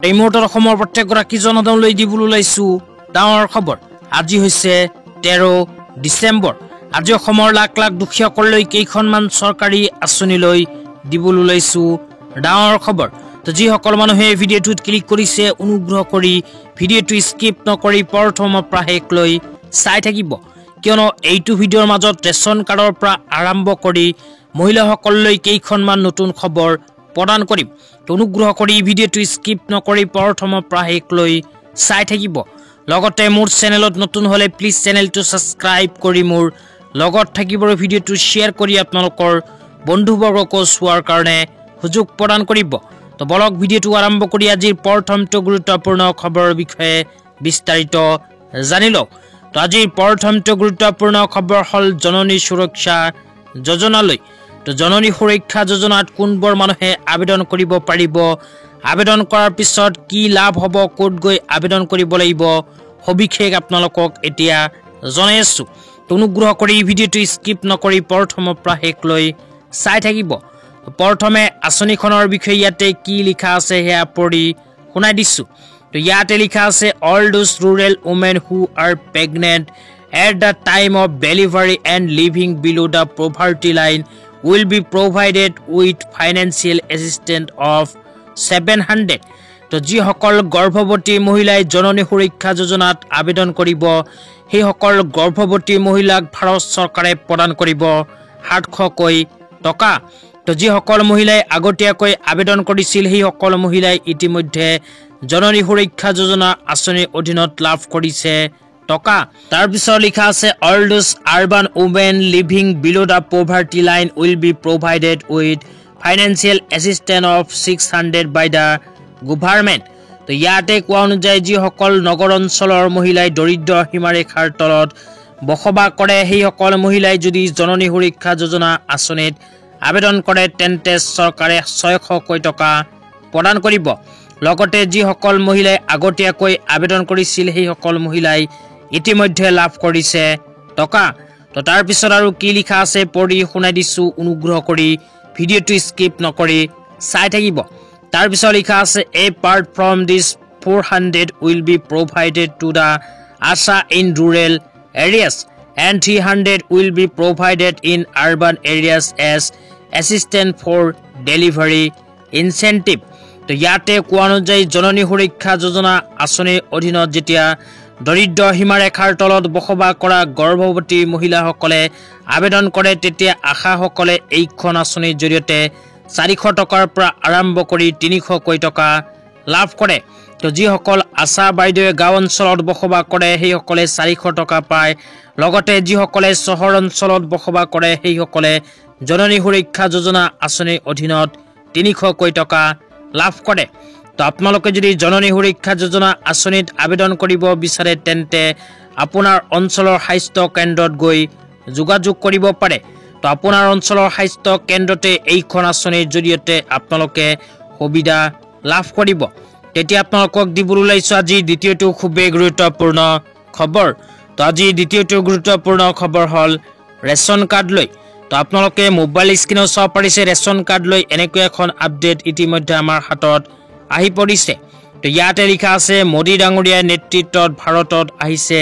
এই মুহূৰ্তত অসমৰ প্ৰত্যেকগৰাকী জনসাধাৰণলৈ দিবলৈ ওলাইছো ডাঙৰ খবৰ। আজি হৈছে 13 ডিচেম্বৰ। আজি অসমৰ লাখ লাখ দুখীয়াসকললৈ কেইখনমান চৰকাৰী আঁচনিলৈ দিবলৈ ওলাইছো ডাঙৰ খবৰ। তো যিসকল মানুহে ভিডিঅ'টোত ক্লিক কৰিছে অনুগ্ৰহ কৰি ভিডিঅ'টো স্কিপ নকৰি প্ৰথমৰ পৰা শেষলৈ চাই থাকিব, কিয়নো এইটো ভিডিঅ'ৰ মাজত ৰেচন কাৰ্ডৰ পৰা আৰম্ভ কৰি মহিলাসকললৈ কেইখনমান নতুন খবৰ প্ৰদান কৰিম। অনুগ্ৰহ কৰি ভিডিঅ'টো স্কিপ নকৰি প্ৰথমৰ পৰা শেষলৈ চাই থাকিব। লগতে মোৰ চেনেলত নতুন হলে প্লিজ চেনেলটো সাবস্ক্ৰাইব কৰি মোৰ লগত থাকিব, ভিডিঅ'টো শ্বেয়াৰ কৰি আপোনালোকৰ বন্ধুবৰ্গকো চোৱাৰ কাৰণে সুযোগ প্ৰদান কৰিব। তো বলক ভিডিঅ'টো আৰম্ভ কৰি আজিৰ প্ৰথমটো গুৰুত্বপূৰ্ণ খবৰৰ বিষয়ে বিস্তাৰিত জানি লওক। তো আজিৰ প্ৰথমটো গুৰুত্বপূৰ্ণ খবৰ হ'ল জননী সুৰক্ষা যোজনালৈ। তো জননী সুৰক্ষা যোজনাত কোনবোৰ মানুহে আবেদন কৰিব পাৰিব, আবেদন কৰাৰ পিছত কি লাভ হ'ব, ক'ত গৈ আবেদন কৰিব লাগিব, সবিশেষ আপোনালোকক এতিয়া জনাই আছো। অনুগ্ৰহ কৰি ভিডিঅ'টো স্কিপ নকৰি প্ৰথমৰ পৰা শেষলৈ চাই থাকিব। প্ৰথমে আঁচনিখনৰ বিষয়ে ইয়াতে কি লিখা আছে সেয়া পঢ়ি শুনাই দিছো। তো ইয়াতে লিখা আছে all those rural women who are pregnant at the time of delivery and living below the poverty line will be provided with financial assistance of 700। তো যিসকল গৰ্ভৱতী মহিলাই জননী সুৰক্ষা যোজনাত আবেদন কৰিব সেইসকল গৰ্ভৱতী মহিলাক ভাৰত চৰকাৰে প্ৰদান কৰিব 700কৈ টকা। তো যিসকল মহিলাই আগতীয়াকৈ আবেদন কৰিছিল সেইসকল মহিলাই ইতিমধ্যে জননী সুৰক্ষা যোজনা আঁচনিৰ অধীনত লাভ কৰিছে টকা। তাৰ পিছত লিখা আছে all those urban women living below the poverty line will be provided with financial assistance of 600 by the government. তো ইয়াতে কোৱা অনুযায়ী যিসকল নগৰ অঞ্চলৰ মহিলাই দৰিদ্ৰ সীমাৰেখাৰ তলত বসবাস কৰে সেইসকল মহিলাই যদি জননী সুৰক্ষা যোজনা আঁচনিত আবেদন কৰে তেন্তে চৰকাৰে 600কৈ টকা প্ৰদান কৰিব। লগতে যিসকল মহিলাই আগতীয়াকৈ আবেদন কৰিছিল সেইসকল মহিলাই ইতিমধ্যে লাভ কৰিছে টকা। তো তাৰ পিছত আৰু কি লিখা আছে পঢ়ি শুনাই দিছো, অনুগ্ৰহ কৰি ভিডিঅ'টো স্কিপ নকৰি চাই থাকিব। তাৰ পিছত লিখা আছে a part from this 400 will be provided to the ASHA in rural areas and 300 will be provided in urban areas as assistance for delivery incentive. তো ইয়াতে কোৱা অনুযায়ী জননী সুৰক্ষা যোজনা আঁচনিৰ অধীনত যেতিয়া দৰিদ্ৰ সীমাৰেখাৰ তলত বসবাস কৰা গৰ্ভৱতী মহিলাসকলে আবেদন কৰে তেতিয়া আশাসকলে এইখন আঁচনিৰ জৰিয়তে 400 টকাৰ পৰা আৰম্ভ কৰি 300কৈ টকা লাভ কৰে। তো যিসকল আশা বাইদেৱে গাঁও অঞ্চলত বসবাস কৰে সেইসকলে 400 টকা পায়। লগতে যিসকলে চহৰ অঞ্চলত বসবাস কৰে সেইসকলে জননী সুৰক্ষা যোজনা আঁচনিৰ অধীনত 300কৈ টকা লাভ কৰে। তো আপোনালোকে যদি জননী সুৰক্ষা যোজনা আঁচনিত আবেদন কৰিব বিচাৰে তেন্তে আপোনাৰ অঞ্চলৰ স্বাস্থ্য কেন্দ্ৰত গৈ যোগাযোগ কৰিব পাৰে। তো আপোনাৰ অঞ্চলৰ স্বাস্থ্য কেন্দ্ৰতে এইখন আঁচনিৰ জৰিয়তে আপোনালোকে সুবিধা লাভ কৰিব। তেতিয়া আপোনালোকক দিবলৈ ওলাইছো আজি দ্বিতীয়টো খুবেই গুৰুত্বপূৰ্ণ খবৰ। তো আজি দ্বিতীয়টো গুৰুত্বপূৰ্ণ খবৰ হ'ল ৰেচন কাৰ্ড লৈ। তো আপোনালোকে মোবাইল স্ক্ৰীনত চাব পাৰিছে ৰেচন কাৰ্ড লৈ এনেকৈ এখন আপডেট ইতিমধ্যে আমাৰ হাতত আহি পৰিছে। তো ইয়াতে লিখা আছে মোদী ডাঙৰীয়াৰ নেতৃত্বত ভাৰতত আহিছে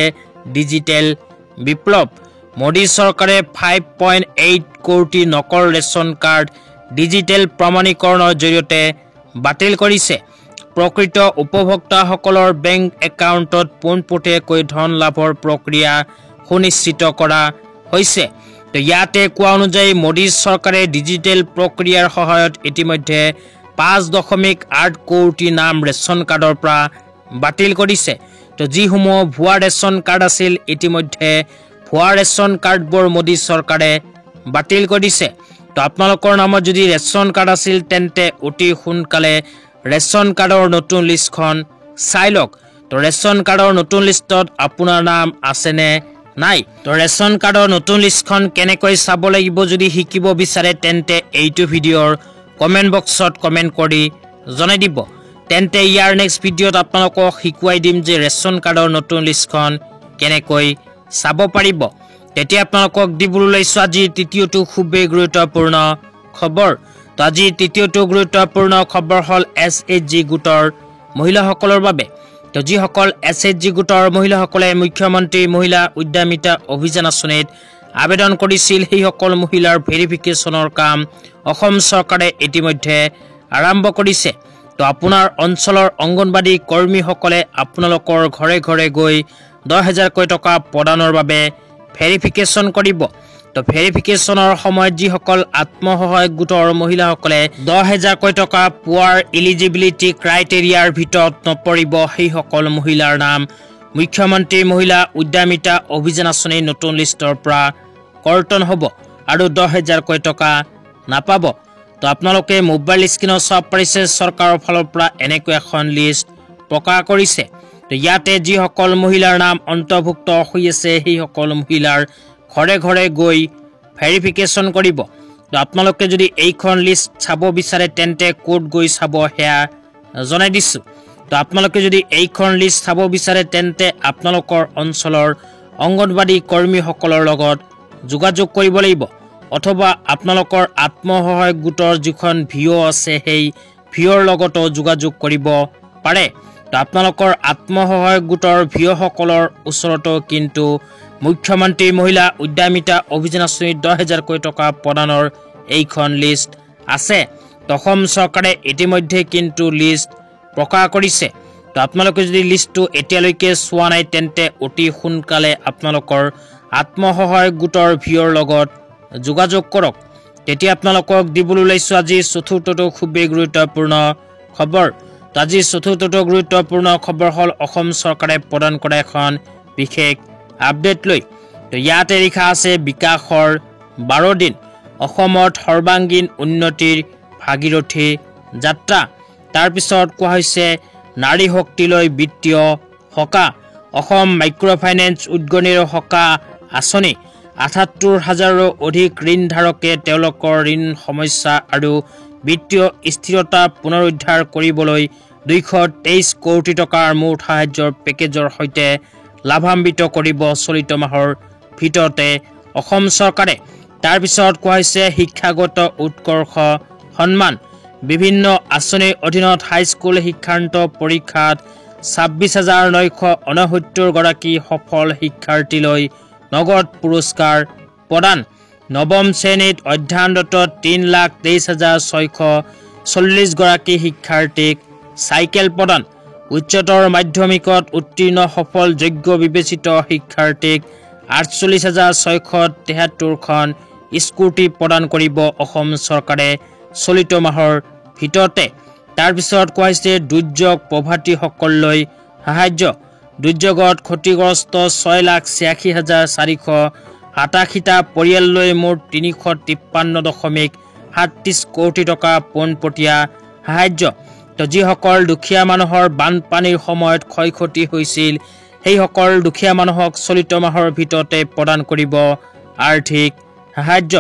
ডিজিটেল বিপ্লৱ। মোদী চৰকাৰে 5.8 কোটি নকল ৰেচন কাৰ্ড ডিজিটেল প্ৰমাণীকৰণৰ জৰিয়তে বাতিল কৰিছে। প্ৰকৃত উপভোক্তাসকলৰ বেংক একাউণ্টত পোনপটীয়াকৈ ধন লাভৰ প্ৰক্ৰিয়া সুনিশ্চিত কৰা হৈছে। তো ইয়াতে কোৱা অনুযায়ী মোদী চৰকাৰে ডিজিটেল প্ৰক্ৰিয়াৰ সহায়ত ইতিমধ্যে 5.8 কোটি নাম ৰেচন কাৰ্ডৰ পৰা বাতিল কৰিছে। তো যিসমূহ ভুৱা ৰেচন কাৰ্ড আছিল ইতিমধ্যে ভুৱা ৰেচন কাৰ্ডবোৰ মোদী চৰকাৰে বাতিল কৰিছে। তো আপোনালোকৰ নামত যদি ৰেচন কাৰ্ড আছিল তেন্তে অতি সোনকালে ৰেচন কাৰ্ডৰ নতুন লিষ্টখন চাই লওক। তো ৰেচন কাৰ্ডৰ নতুন লিষ্টত আপোনাৰ নাম আছেনে নাই। তো ৰেচন কাৰ্ডৰ নতুন লিষ্টখন কেনেকৈ চাব লাগিব যদি শিকিব বিচাৰে তেন্তে এইটো ভিডিঅ'ৰ কমেণ্ট বক্সত কমেণ্ট কৰি জনাই দিব। তেন্তে ইয়াৰ নেক্সট ভিডিঅ'ত আপোনালোকক শিকুৱাই দিম যে ৰেচন কাৰ্ডৰ নতুন লিষ্টখন কেনেকৈ চাব পাৰিব। তেতিয়া আপোনালোকক দিবলৈ ওলাইছো আজি তৃতীয়টো খুবেই গুৰুত্বপূৰ্ণ খবৰ। তো আজি তৃতীয়টো গুৰুত্বপূৰ্ণ খবৰ হ'ল SHG গোটৰ মহিলাসকলৰ বাবে। তো যিসকল SHG গোটৰ মহিলাসকলে মুখ্যমন্ত্ৰী মহিলা উদ্যমিতা অভিযান আঁচনিত আবেদন কৰিছিল সেইসকল মহিলাৰ ভেৰিফিকেশ্যনৰ কাম অসম চৰকাৰে ইতিমধ্যে আৰম্ভ কৰিছে। তো আপোনাৰ অঞ্চলৰ অংগনবাড়ী কৰ্মীসকলে আপোনালোকৰ ঘৰে ঘৰে গৈ 10,000 টকা প্ৰদানৰ বাবে ভেৰিফিকেশ্যন কৰিব। তো ভেৰিফিকেশ্যনৰ সময়ত যিসকল আত্মসহায়ক গোটৰ মহিলাসকলে 10,000 টকা পোৱাৰ এলিজিবিলিটি ক্ৰাইটেৰিয়াৰ ভিতৰত নপৰিব সেইসকল মহিলাৰ নাম মুখ্যমন্ত্ৰী মহিলা উদ্যমিতা অভিযান আঁচনিৰ নতুন লিষ্টৰ পৰা কৰ্তন হ'ব আৰু 10,000 টকা নাপাব। তো আপোনালোকে মোবাইল স্ক্ৰীনত চাব পাৰিছে চৰকাৰৰ ফালৰ পৰা এনেকৈ এখন লিষ্ট প্ৰকাশ কৰিছে। তো ইয়াতে যিসকল মহিলাৰ নাম অন্তৰ্ভুক্ত হৈ আছে সেইসকল মহিলাৰ ঘৰে ঘৰে গৈ ভেৰিফিকেশ্যন কৰিব। তো আপোনালোকে যদি এইখন লিষ্ট চাব বিচাৰে তেন্তে ক'ত গৈ চাব সেয়া জনাই দিছোঁ। তো আপোনালোকে যদি এইখন লিষ্ট চাব বিচাৰে তেন্তে আপোনালোকৰ অঞ্চলৰ অংগনবাড়ী কৰ্মীসকলৰ লগত যোগাযোগ কৰিব লাগিব অথবা আপোনালোকৰ আত্মসহায়ক গোটৰ যিখন ভিঅ' আছে সেই ভিঅ'ৰ লগতো যোগাযোগ কৰিব পাৰে। তো আপোনালোকৰ আত্মসহায়ক গোটৰ ভিঅ'সকলৰ ওচৰতো কিন্তু মুখ্যমন্ত্ৰী মহিলা উদ্যমিতা অভিযান আঁচনিৰ 10,000 টকা প্ৰদানৰ এইখন লিষ্ট আছে। তো অসম চৰকাৰে ইতিমধ্যে কিন্তু লিষ্ট প্ৰকাশ কৰিছে। তো আপোনালোকে যদি লিষ্টটো এতিয়ালৈকে চোৱা নাই তেন্তে অতি সোনকালে আপোনালোকৰ আত্মসহায়ক গোটৰ ভিঅ'ৰ লগত যোগাযোগ কৰক। তেতিয়া আপোনালোকক দিবলৈ ওলাইছোঁ আজি চতুৰ্থটো খুবেই গুৰুত্বপূৰ্ণ খবৰ। তো আজি চতুৰ্থটো গুৰুত্বপূৰ্ণ খবৰ হ'ল অসম চৰকাৰে প্ৰদান কৰা এখন বিশেষ আপডেট লৈ। তো ইয়াতে লিখা আছে বিকাশৰ 12 দিন অসমত সৰ্বাংগীন উন্নতিৰ ভাগীৰথী যাত্ৰা। তাৰপিছত কোৱা হৈছে নাৰী শক্তিলৈ বিত্তীয় সকাহ, অসম মাইক্ৰ' ফাইনেন্স উদ্গনিৰ সকাহ আঁচনি। ৭৮,000ৰো অধিক ঋণধাৰকে তেওঁলোকৰ ঋণ সমস্যা আৰু বিত্তীয় স্থিৰতা পুনৰুদ্ধাৰ কৰিবলৈ 223 কোটি টকাৰ মুঠ সাহায্যৰ পেকেজৰ সৈতে লাভান্বিত কৰিব চলিত মাহৰ ভিতৰতে অসম চৰকাৰে। তাৰপিছত কোৱা হৈছে শিক্ষাগত উৎকৰ্ষ সন্মান, বিভিন্ন আঁচনিৰ অধীনত হাইস্কুল শিক্ষান্ত পৰীক্ষাত 26,969 গৰাকী সফল শিক্ষাৰ্থীলৈ নগদ পুৰস্কাৰ প্ৰদান। নৱম শ্ৰেণীত অধ্যয়নৰত 3,23,640 গৰাকী শিক্ষাৰ্থীক চাইকেল প্ৰদান। উচ্চতৰ মাধ্যমিকত উত্তীৰ্ণ সফল যোগ্য বিবেচিত শিক্ষাৰ্থীক 48,673খন স্কুটি প্ৰদান কৰিব অসম চৰকাৰে চলিত মাহৰ ভিতৰতে। তাৰপিছত কোৱা হৈছে দুৰ্যোগ প্ৰভাৱীসকললৈ সাহায্য, দুৰ্যোগত ক্ষতিগ্ৰস্ত 6,86,487টা পৰিয়াললৈ মুঠ 353.37 কোটি টকা পোনপটীয়া সাহায্য। তো যিসকল দুখীয়া মানুহৰ বানপানীৰ সময়ত ক্ষয় ক্ষতি হৈছিল সেইসকল দুখীয়া মানুহক চলিত মাহৰ ভিতৰতে প্ৰদান কৰিব আৰ্থিক সাহায্য।